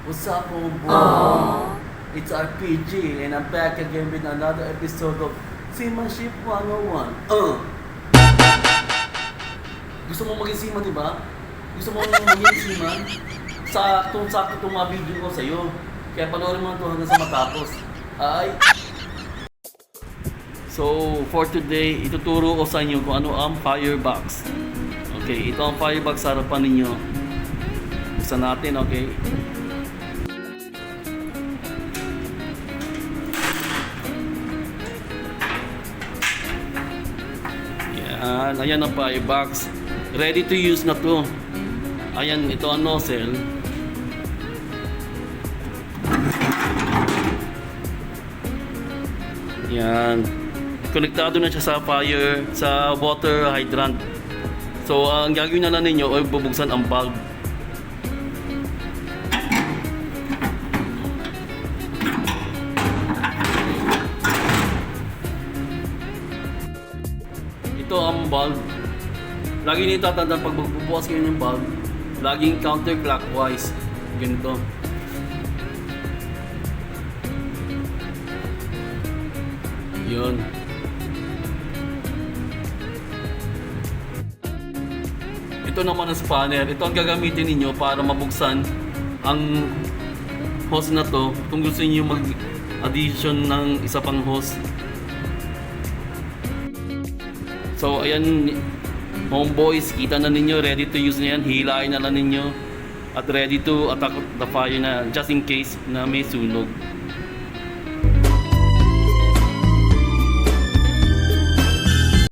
What's up, homeboy? It's RPG, and I'm back again with another episode of Seamanship 101. Gusto mo maging seaman, di ba? Gusto mo maging seaman? Sakto itong mga video ko sa'yo. Kaya panoorin mo ito hanggang sa matapos. Ay! So, for today, ituturo ko sa inyo kung ano ang firebox. Okay, ito ang firebox sa harapan ninyo. Buksan natin, okay? Yan, ayan ang firebox. Ready to use na to. Ayan, ito ang nozzle. Yan. Konektado na siya sa sa water hydrant. So, ang gagawin na lang ninyo ay bubuksan ang valve. Ito ang valve. Lagi nyo tatandaan pag magbubukas kayo ng valve, laging counterclockwise. Ganito. Yun. Ito naman ang spanner. Ito ang gagamitin ninyo para mabuksan ang hose na to kung gusto niyo mag-addition ng isa pang hose. So ayan, homeboys, kita na ninyo, ready to use na yan. Hilain na lang ninyo at ready to attack the fire na just in case na may sunog.